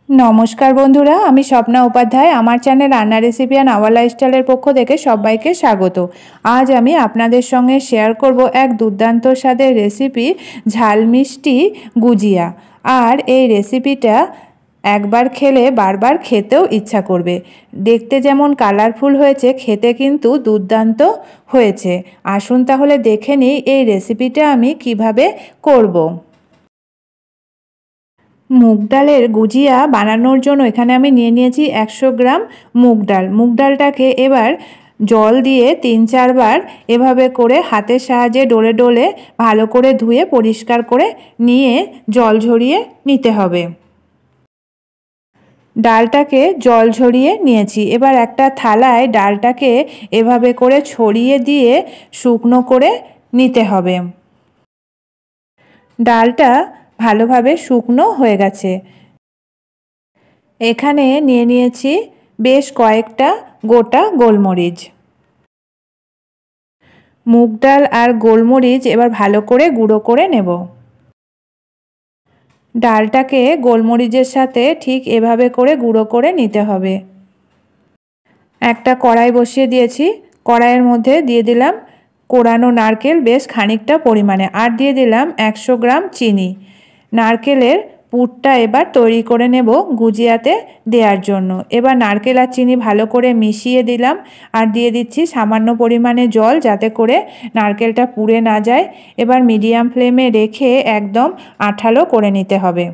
नमस्कार बंधुरा आमी स्वप्ना उपाध्याय आमार चैनल रान्ना रेसिपि एंड आवर लाइफस्टाइलेर पक्ष थेके सबाइके स्वागत। आज आमी आपनादेर संगे शेयर करब एक दुर्दान्त स्वादेर रेसिपि झाल मिष्टि गुजिया। और ये रेसिपिटा एक बार खेले बार बार खेतेও इच्छा करबे। देखते जेमन कालारफुल हয়েছে खेते किन्तु दुर्दान्त हয়েছে। आसुन ताहले देखे निই এই रेसिपिटा आमी किभाबे करब। मुग डालेर गुजिया बानानोर जोन्नो एखाने आमी निये निয়েছি 100 ग्राम मुग डाल। मुग डालटाके एबार जल दिए 3-4 बार एभाবে করে হাতের সাহায্যে ডলে ডলে ভালো করে ধুয়ে পরিষ্কার করে নিয়ে জল ঝরিয়ে নিতে হবে। ডালটাকে জল ঝরিয়ে নিয়েছি। এবার একটা থালায় ডালটাকে এভাবে করে ছড়িয়ে দিয়ে শুকনো করে নিতে হবে। ডালটা ভালোভাবে শুকনো হয়ে গেছে। এখানে নিয়ে নিয়েছি বেশ কয়েকটা গোটা গোলমরিচ। মুগ ডাল আর গোলমরিচ এবার ভালো করে গুঁড়ো করে নেব। ডালটাকে গোলমরিচের সাথে ঠিক এভাবে করে গুঁড়ো করে নিতে হবে। একটা কড়াই বসিয়ে দিয়েছি। কড়াইয়ের মধ্যে দিয়ে দিলাম কোড়ানো নারকেল বেশ খানিকটা পরিমাণে, আর দিয়ে দিলাম 100 গ্রাম চিনি। নারকেলের পুরটা এবার তৈরি করে নেব গুজিয়াতে দেওয়ার জন্য। এবার নারকেল আর চিনি ভালো করে মিশিয়ে দিলাম আর দিয়ে দিচ্ছি সামান্য পরিমাণে জল, যাতে করে নারকেলটা পুড়ে না যায়। এবার মিডিয়াম ফ্লেমে রেখে একদম আঠালো করে নিতে হবে।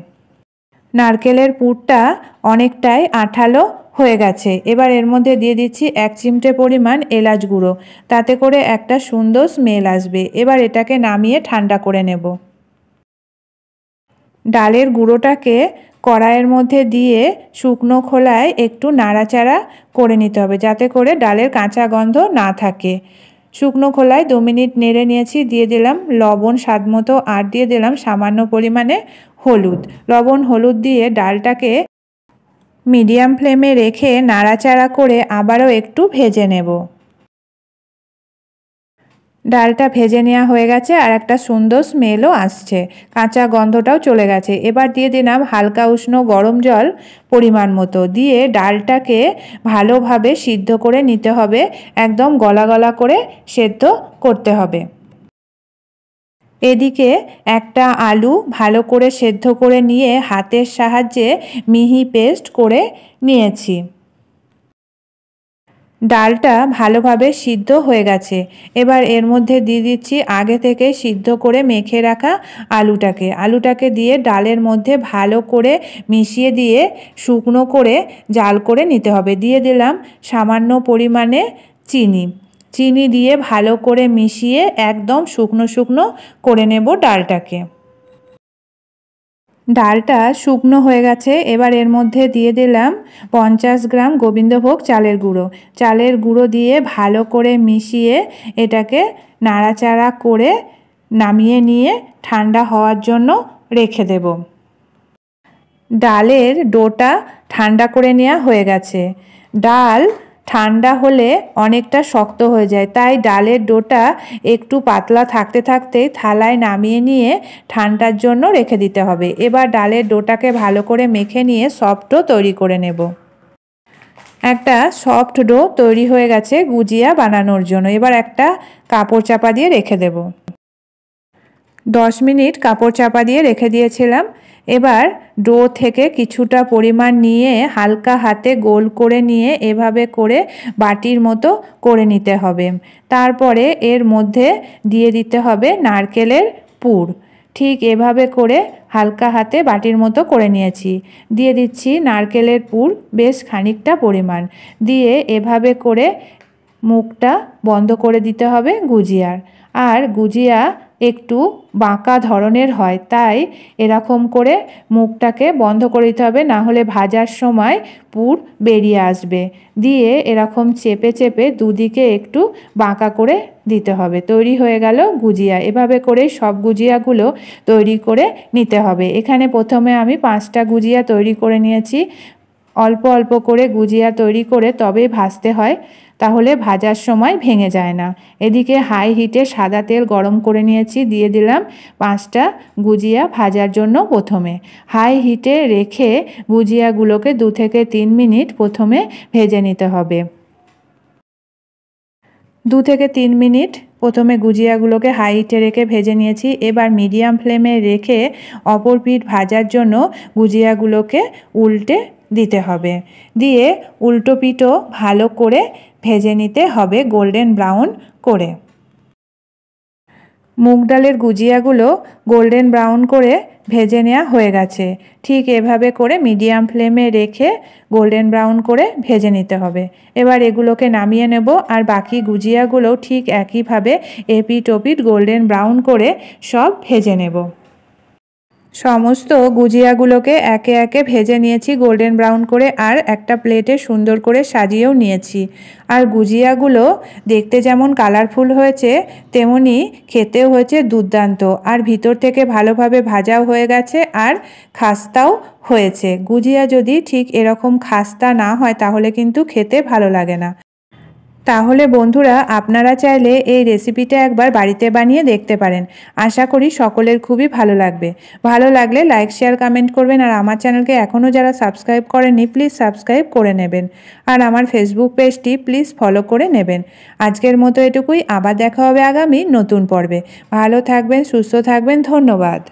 নারকেলের পুরটা অনেকটাই আঠালো হয়ে গেছে। এবার এর মধ্যে দিয়ে দিচ্ছি 1 চিমটে পরিমাণ এলাচ গুঁড়ো, তাতে করে একটা সুন্দর স্মেল আসবে। এবার এটাকে নামিয়ে ঠান্ডা করে নেব। ডালের গুঁড়োটাকে কড়াইয়ের মধ্যে দিয়ে শুকনো খোলায় একটু নাড়াচাড়া করে নিতে হবে, যাতে করে ডালের কাঁচা গন্ধ না থাকে। শুকনো খোলায় 2 মিনিট নেড়ে নিয়েছি। দিয়ে দিলাম লবণ স্বাদমতো আর দিয়ে দিলাম সামান্য পরিমাণে হলুদ। লবণ হলুদ দিয়ে ডালটাকে মিডিয়াম ফ্লেমে রেখে নাড়াচাড়া করে আবারও একটু ভেজে নেব। ডালটা ভেজে নেওয়া হয়ে গেছে আর একটা সুন্দর স্মেলও আসছে, কাঁচা গন্ধটাও চলে গেছে। এবার দিয়ে দিলাম হালকা উষ্ণ গরম জল পরিমাণ মতো, দিয়ে ডালটাকে ভালোভাবে সিদ্ধ করে নিতে হবে। একদম গলা গলা করে সেদ্ধ করতে হবে। এদিকে একটা আলু ভালো করে সেদ্ধ করে নিয়ে হাতের সাহায্যে মিহি পেস্ট করে নিয়েছি। ডালটা ভালোভাবে সিদ্ধ হয়ে গেছে। এবার এর মধ্যে দিয়ে দিচ্ছি আগে থেকে সিদ্ধ করে মেখে রাখা আলুটাকে দিয়ে ডালের মধ্যে ভালো করে মিশিয়ে দিয়ে শুকনো করে জাল করে নিতে হবে। দিয়ে দিলাম সামান্য পরিমাণে চিনি দিয়ে ভালো করে মিশিয়ে একদম শুকনো শুকনো করে নেব ডালটাকে। ডালটা শুকনো হয়ে গেছে। এবার এর মধ্যে দিয়ে দিলাম 50 গ্রাম গোবিন্দভোগ চালের গুঁড়ো দিয়ে ভালো করে মিশিয়ে এটাকে নাড়াচাড়া করে নামিয়ে নিয়ে ঠান্ডা হওয়ার জন্য রেখে দেব। ডালের ডোটা ঠান্ডা করে নেওয়া হয়ে গেছে। ডাল ঠান্ডা হলে অনেকটা শক্ত হয়ে যায়, তাই ডালের ডোটা একটু পাতলা থাকতে থাকতেই থালায় নামিয়ে নিয়ে ঠান্ডার জন্য রেখে দিতে হবে। এবার ডালের ডোটাকে ভালো করে মেখে নিয়ে সফট ডো তৈরি করে নেব। একটা সফট ডো তৈরি হয়ে গেছে গুজিয়া বানানোর জন্য। এবার একটা কাপড় চাপা দিয়ে রেখে দেব। 10 মিনিট কাপড় চাপা দিয়ে রেখে দিয়েছিলাম। এবার ডো থেকে কিছুটা পরিমাণ নিয়ে হালকা হাতে গোল করে নিয়ে এভাবে করে বাটির মতো করে নিতে হবে। তারপরে এর মধ্যে দিয়ে দিতে হবে নারকেলের পুর। ঠিক এভাবে করে হালকা হাতে বাটির মতো করে নিয়েছি। দিয়ে দিচ্ছি নারকেলের পুর বেশ খানিকটা পরিমাণ, দিয়ে এভাবে করে মুখটা বন্ধ করে দিতে হবে গুজিয়ার। আর গুজিয়া একটু বাঁকা ধরনের হয়, তাই এরকম করে মুখটাকে বন্ধ করে দিতে হবে, না হলে ভাজার সময় পুর বেরিয়ে আসবে। দিয়ে এরকম চেপে চেপে দুদিকে একটু বাঁকা করে দিতে হবে। তৈরি হয়ে গেল গুজিয়া। এভাবে করে সব গুজিয়াগুলো তৈরি করে নিতে হবে। এখানে প্রথমে আমি 5টা গুজিয়া তৈরি করে নিয়েছি। অল্প অল্প করে গুজিয়া তৈরি করে তবেই ভাজতে হয়, তাহলে ভাজার সময় ভেঙে যায় না। এদিকে হাই হিটে সাদা তেল গরম করে নিয়েছি, দিয়ে দিলাম 5টা গুজিয়া ভাজার জন্য। প্রথমে হাই হিটে রেখে গুজিয়াগুলোকে 2 থেকে 3 মিনিট প্রথমে ভেজে নিতে হবে। 2 থেকে 3 মিনিট প্রথমে গুজিয়াগুলোকে হাই হিটে রেখে ভেজে নিয়েছি। এবার মিডিয়াম ফ্লেমে রেখে অপর পিঠ ভাজার জন্য গুজিয়াগুলোকে উল্টে দিতে হবে, দিয়ে উল্টো পিঠও ভালো করে ভেজে নিতে হবে গোল্ডেন ব্রাউন করে। মুগ ডালের গুজিয়াগুলো গোল্ডেন ব্রাউন করে ভেজে নেওয়া হয়ে গেছে। ঠিক এভাবে করে মিডিয়াম ফ্লেমে রেখে গোল্ডেন ব্রাউন করে ভেজে নিতে হবে। এবার এগুলোকে নামিয়ে নেব, আর বাকি গুজিয়াগুলোও ঠিক একইভাবে এপিট ওপিট গোল্ডেন ব্রাউন করে সব ভেজে নেব। সমস্ত গুজিয়াগুলোকে একে একে ভেজে নিয়েছি গোল্ডেন ব্রাউন করে, আর একটা প্লেটে সুন্দর করে সাজিয়েও নিয়েছি। আর গুজিয়াগুলো দেখতে যেমন কালারফুল হয়েছে তেমনি খেতেও হয়েছে দুর্দান্ত, আর ভিতর থেকে ভালোভাবে ভাজাও হয়ে গেছে আর খাস্তাও হয়েছে। গুজিয়া যদি ঠিক এরকম খাস্তা না হয় তাহলে কিন্তু খেতে ভালো লাগে না। তাহলে বন্ধুরা, আপনারা চাইলে এই রেসিপিটা একবার বাড়িতে বানিয়ে দেখতে পারেন। আশা করি সকলের খুবই ভালো লাগবে। ভালো লাগলে লাইক শেয়ার কমেন্ট করবেন, আর আমার চ্যানেলকে এখনও যারা সাবস্ক্রাইব করেননি প্লিজ সাবস্ক্রাইব করে নেবেন, আর আমার ফেসবুক পেজটি প্লিজ ফলো করে নেবেন। আজকের মতো এটুকুই, আবার দেখা হবে আগামী নতুন পর্বে। ভালো থাকবেন, সুস্থ থাকবেন, ধন্যবাদ।